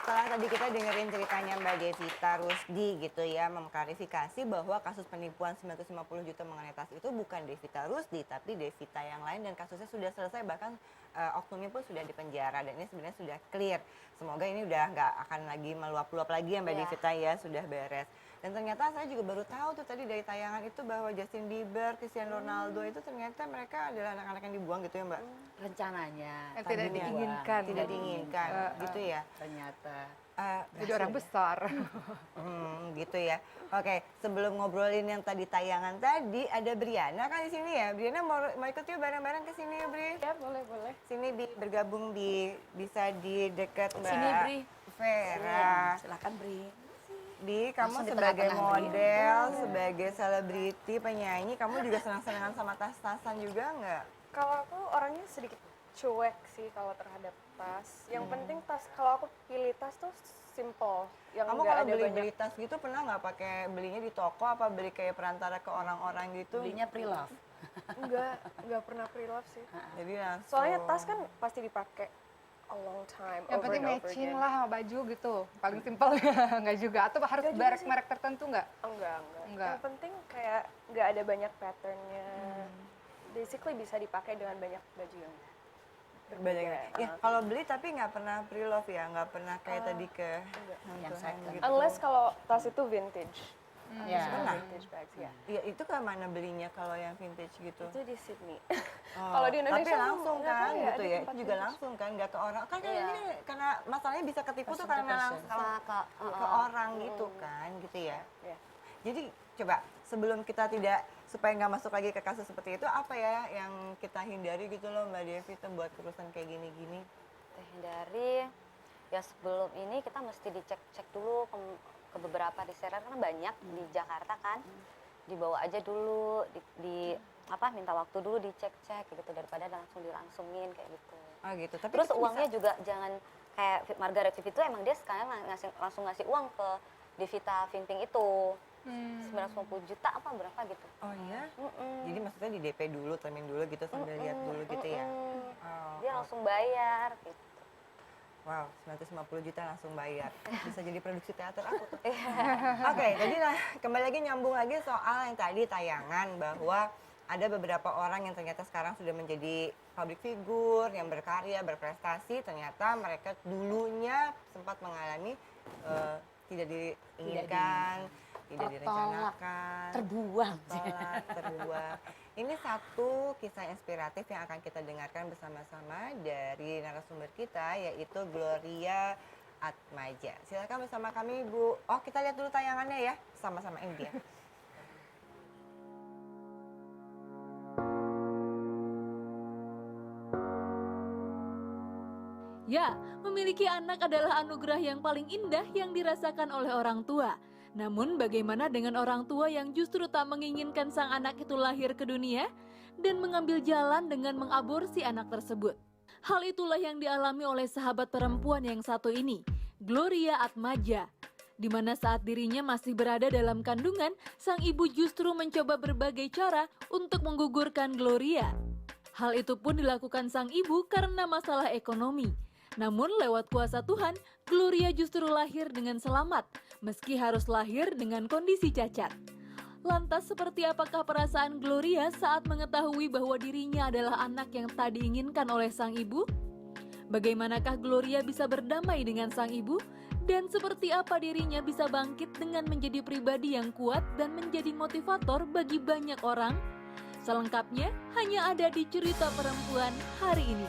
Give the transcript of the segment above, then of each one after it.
setelah tadi kita dengerin ceritanya Mbak Devita Rusdi gitu ya, mengklarifikasi bahwa kasus penipuan 950 juta mengenai tas itu bukan Devita Rusdi, tapi Devita yang lain dan kasusnya sudah selesai, bahkan oknumnya pun sudah dipenjara dan ini sebenarnya sudah clear. Semoga ini udah nggak akan lagi meluap-luap lagi ya Mbak Devita ya, sudah beres. Dan ternyata saya juga baru tahu tuh tadi dari tayangan itu bahwa Justin Bieber, Cristiano Ronaldo itu ternyata mereka adalah anak-anak yang dibuang gitu ya Mbak? Rencananya. Yang tidak tadinya. diinginkan. Tidak diinginkan, gitu ya? Ternyata. Jadi orang besar. Gitu ya. Oke, sebelum ngobrolin yang tadi tayangan tadi, ada Briana kan di sini ya. Briana mau ikut yuk bareng-bareng ke sini ya, Bri. Ya, boleh. Sini bergabung bisa di dekat Mbak Sini, Bri. Vera. Silakan Bri. Di, kamu Langsung di sebagai tengah-tengah, Bri. model, sebagai selebriti, penyanyi, kamu juga senang-senangan sama tas-tasan juga nggak? Kalau aku orangnya sedikit cuek sih kalau terhadap tas. Yang penting tas, kalau aku pilih tas tuh simple. Yang Kamu nggak kalau ada banyak. beli tas gitu pernah nggak pakai belinya di toko apa beli kayak perantara ke orang-orang gitu? Belinya pre-love. Enggak pernah pre-love sih. Jadi langsung. Soalnya tas kan pasti dipakai a long time, Yang over penting and over matching again. lah sama baju gitu. Paling simpel nggak juga. Atau harus Nggak juga merek-merek tertentu nggak? Enggak. Enggak. Yang penting kayak nggak ada banyak patternnya. Basically bisa dipakai dengan banyak baju yang Banyak. Ya, kalau beli tapi nggak pernah pre-love ya, nggak pernah kayak tadi ke Yang second. gitu. Unless kalau tas itu vintage. Ya. Pernah? Vintage bags, ya. Iya, itu ke mana belinya kalau yang vintage gitu? Itu di Sydney. Oh, Kalau di Indonesia tapi langsung nggak kan tahu ya, gitu ada ya, tempat itu juga vintage. langsung kan, nggak ke orang. Kan Iya. ini karena masalahnya bisa ketipu tuh Person to karena person. langsung ke orang gitu kan, gitu ya. Ya. Jadi coba sebelum kita tidak supaya nggak masuk lagi ke kasus seperti itu, apa ya yang kita hindari gitu loh Mbak Devi tuh buat urusan kayak gini-gini? Kita hindari ya sebelum ini kita mesti dicek-cek dulu ke beberapa reseller karena banyak di Jakarta kan. Dibawa aja dulu minta waktu dulu dicek-cek gitu daripada langsung dilangsungin kayak gitu. Oh gitu. Tapi Terus kita uangnya bisa, juga jangan kayak Margaret Vivi itu emang dia sekalian langsung ngasih uang ke Devita Pimping itu. 950 juta apa berapa gitu. oh iya? Mm-mm. Jadi maksudnya di DP dulu, termin dulu gitu sambil lihat dulu gitu ya? Oh, Dia langsung bayar gitu. wow, 950 juta langsung bayar. Bisa jadi produksi teater aku tuh. Oke, jadi kembali lagi nyambung lagi soal yang tadi tayangan bahwa ada beberapa orang yang ternyata sekarang sudah menjadi public figure, yang berkarya, berprestasi, ternyata mereka dulunya sempat mengalami tidak diinginkan, tidak direncanakan, Terbuang. terbuang. Ini satu kisah inspiratif yang akan kita dengarkan bersama-sama dari narasumber kita, yaitu Gloria Atmaja. Silakan bersama kami, Bu. Oh, kita lihat dulu tayangannya ya, sama-sama ini dia. Ya, memiliki anak adalah anugerah yang paling indah yang dirasakan oleh orang tua. Namun bagaimana dengan orang tua yang justru tak menginginkan sang anak itu lahir ke dunia dan mengambil jalan dengan mengaborsi anak tersebut? Hal itulah yang dialami oleh sahabat perempuan yang satu ini, Gloria Atmaja. Di mana saat dirinya masih berada dalam kandungan, sang ibu justru mencoba berbagai cara untuk menggugurkan Gloria. Hal itu pun dilakukan sang ibu karena masalah ekonomi. Namun lewat kuasa Tuhan, Gloria justru lahir dengan selamat, meski harus lahir dengan kondisi cacat. Lantas seperti apakah perasaan Gloria saat mengetahui bahwa dirinya adalah anak yang tak diinginkan oleh sang ibu? Bagaimanakah Gloria bisa berdamai dengan sang ibu? Dan seperti apa dirinya bisa bangkit dengan menjadi pribadi yang kuat dan menjadi motivator bagi banyak orang? Selengkapnya hanya ada di Cerita Perempuan hari ini.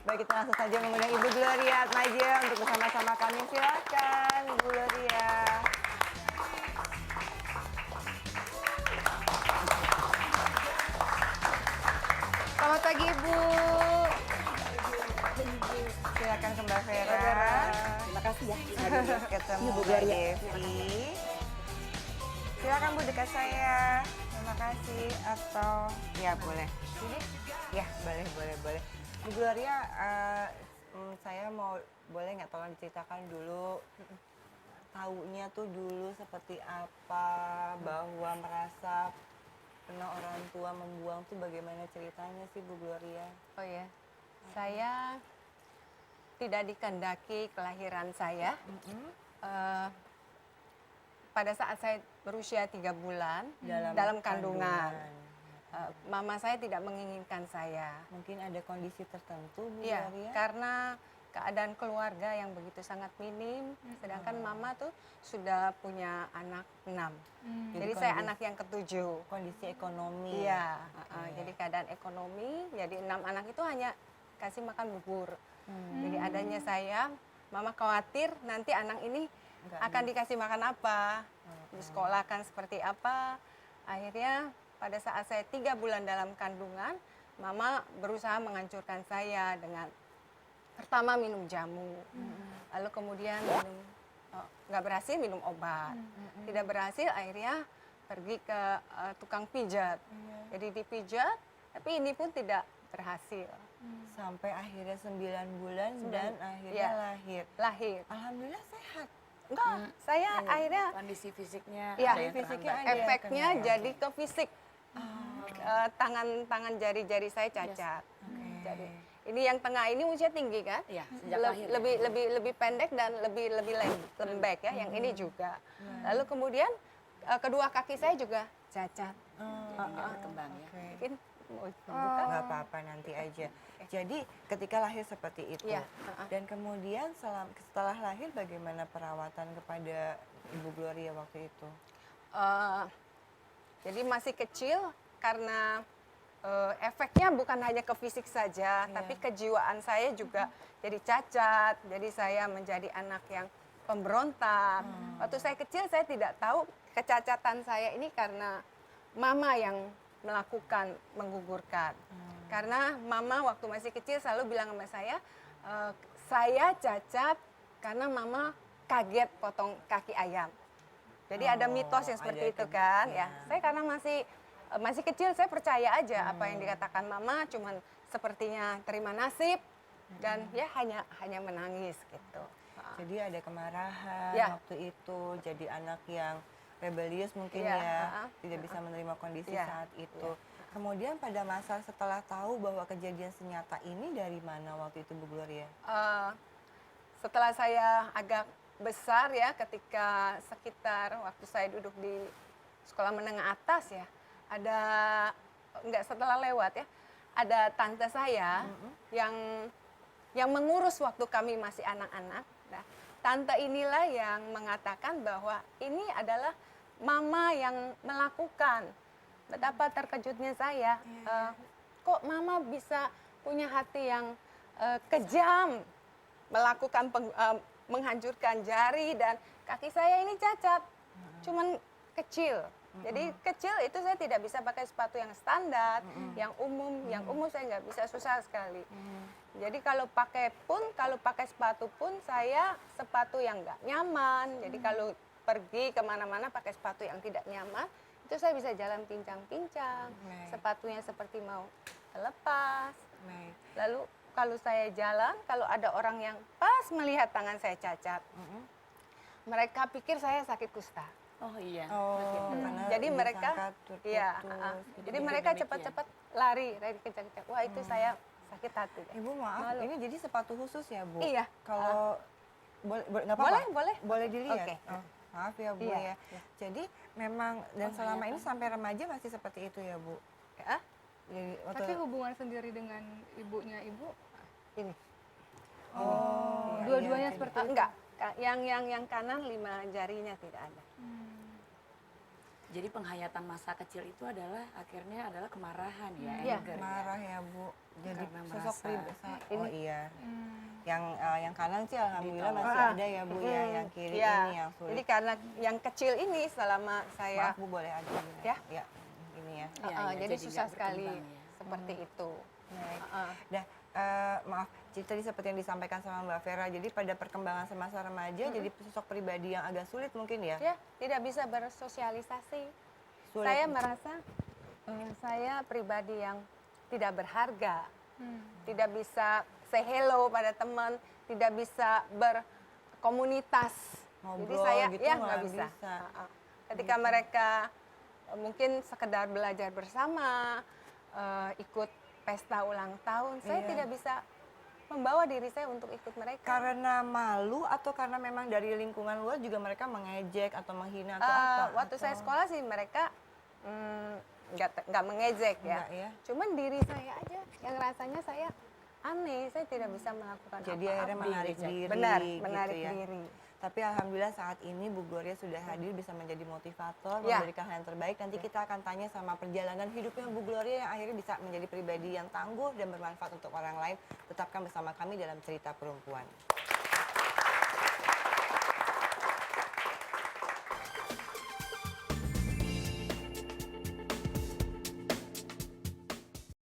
Baik, kita langsung saja mengundang Ibu Gloria Atmaja untuk bersama-sama kami. Silakan, Bu Gloria. Selamat pagi Ibu. Silakan ke Mbak Vera. Terima kasih ya. Ketemu Bu Mbak Gloria. Devi. Silakan Bu dekat saya. Terima kasih. Atau ya boleh. Sini. Ya boleh. Bu Gloria, saya mau boleh nggak tolong diceritakan dulu taunya tuh dulu seperti apa bahwa merasa pernah orang tua membuang tuh bagaimana ceritanya sih Bu Gloria? Oh ya, saya tidak dikehendaki kelahiran saya. Eh, pada saat saya berusia 3 bulan dalam kandungan, mama saya tidak menginginkan saya. Mungkin ada kondisi tertentu Bu Iya, Gloria? karena keadaan keluarga yang begitu sangat minim, sedangkan mama tuh sudah punya anak 6. Jadi saya anak yang ketujuh. Kondisi ekonomi. Iya, Oke. jadi keadaan ekonomi, jadi 6 anak itu hanya kasih makan bubur. Jadi adanya saya, mama khawatir nanti anak ini akan dikasih makan apa, disekolahkan seperti apa. Akhirnya pada saat saya 3 bulan dalam kandungan, mama berusaha menghancurkan saya dengan pertama minum jamu, lalu kemudian minum, nggak berhasil minum obat, tidak berhasil akhirnya pergi ke tukang pijat. Jadi dipijat, tapi ini pun tidak berhasil. Sampai akhirnya 9 bulan dan akhirnya Iya. lahir. Lahir. Alhamdulillah sehat. Enggak, saya akhirnya Kondisi fisiknya Iya, ada yang fisiknya terhambat. ada yang efeknya kena. jadi ke fisik. Tangan jari-jari saya cacat. Jadi ini yang tengah ini usia tinggi kan? Iya, sejak lahir. Lebih pendek dan lebih lembek ya. Yang ini juga. Lalu kemudian kedua kaki saya juga cacat. Nggak berkembang ya. Oke. Mungkin mau buka? Nggak apa-apa nanti aja. Jadi ketika lahir seperti itu Iya, dan kemudian setelah lahir bagaimana perawatan kepada Ibu Gloria waktu itu? Jadi masih kecil karena efeknya bukan hanya ke fisik saja, tapi kejiwaan saya juga jadi cacat. Jadi saya menjadi anak yang pemberontak. Waktu saya kecil saya tidak tahu kecacatan saya ini karena mama yang melakukan menggugurkan. Karena mama waktu masih kecil selalu bilang sama saya cacat karena mama kaget potong kaki ayam. Jadi ada mitos yang seperti itu kan, ya. Saya karena masih kecil saya percaya aja apa yang dikatakan mama, cuman sepertinya terima nasib dan ya hanya menangis gitu. Jadi ada kemarahan Ya. waktu itu, jadi anak yang rebelius mungkin Iya, ya, tidak bisa menerima kondisi Iya, saat itu. Kemudian pada masa setelah tahu bahwa kejadian senyata ini dari mana waktu itu Bu Gloria? Setelah saya agak besar ya, ketika sekitar waktu saya duduk di sekolah menengah atas ya, enggak setelah lewat ya, ada tante saya yang mengurus waktu kami masih anak-anak. Nah, tante inilah yang mengatakan bahwa ini adalah mama yang melakukan. Betapa terkejutnya saya, kok mama bisa punya hati yang kejam, melakukan menghancurkan jari dan kaki saya ini cacat, cuman kecil. Jadi kecil itu saya tidak bisa pakai sepatu yang standar, yang umum saya nggak bisa, susah sekali. Jadi kalau pakai sepatu pun saya sepatu yang nggak nyaman. Jadi kalau pergi kemana-mana pakai sepatu yang tidak nyaman, itu saya bisa jalan pincang-pincang, sepatunya seperti mau lepas. Lalu kalau saya jalan, kalau ada orang yang pas melihat tangan saya cacat, mereka pikir saya sakit kusta. Oh iya. Karena Jadi mereka, disangka terputus, iya, gitu. jadi mereka cepat-cepat lari kencang-kencang. Wah itu saya sakit hati. Ibu maaf, Malu. ini jadi sepatu khusus ya Bu? Iya. Kalau nggak apa-apa? Boleh. Boleh dilihat? Oke. Oh, maaf ya Bu Iya, ya. Jadi memang dan selama ini sampai remaja masih seperti itu ya Bu? Ya, Jadi, Tapi hubungan sendiri dengan ibunya ibu, ini. oh, dua-duanya iya, seperti Enggak, yang kanan 5 jarinya tidak ada. Jadi penghayatan masa kecil itu adalah akhirnya adalah kemarahan ya, Iya. anger ya. marah ya Bu. Jadi Karena sosok merasa pribadi. Oh ini. iya. Yang kanan sih alhamdulillah Ditolak. masih ada ya Bu ya. Yang kiri Iya. ini yang sulit. Jadi karena yang kecil ini selama saya Maaf Bu boleh ada ini. Ya. Ya. Ini ya. Iya, iya, jadi jadi susah nggak sekali berkembang ya. seperti itu. Baik. Heeh. Dah, maaf, jadi tadi seperti yang disampaikan sama Mbak Vera, jadi pada perkembangan semasa remaja, jadi sosok pribadi yang agak sulit mungkin ya? Ya, tidak bisa bersosialisasi. Sulit. Saya merasa saya pribadi yang tidak berharga, tidak bisa say hello pada teman, tidak bisa berkomunitas. Jadi Ngobrol saya gitu ya nggak nggak bisa. bisa. Ketika mereka mungkin sekedar belajar bersama, ikut pesta ulang tahun, saya Iya. tidak bisa membawa diri saya untuk ikut mereka. Karena malu atau karena memang dari lingkungan luar juga mereka mengejek atau menghina atau Eh, apa? waktu saya sekolah sih mereka nggak mengejek ya. Enggak ya. Cuman diri saya aja yang rasanya saya aneh, saya tidak bisa melakukan Jadi apa-apa. akhirnya menarik diri. Benar, gitu menarik ya. diri. Tapi alhamdulillah saat ini Bu Gloria sudah hadir bisa menjadi motivator, Ya. memberikan hal yang terbaik. Nanti kita akan tanya sama perjalanan hidupnya Bu Gloria yang akhirnya bisa menjadi pribadi yang tangguh dan bermanfaat untuk orang lain. Tetapkan bersama kami dalam Cerita Perempuan.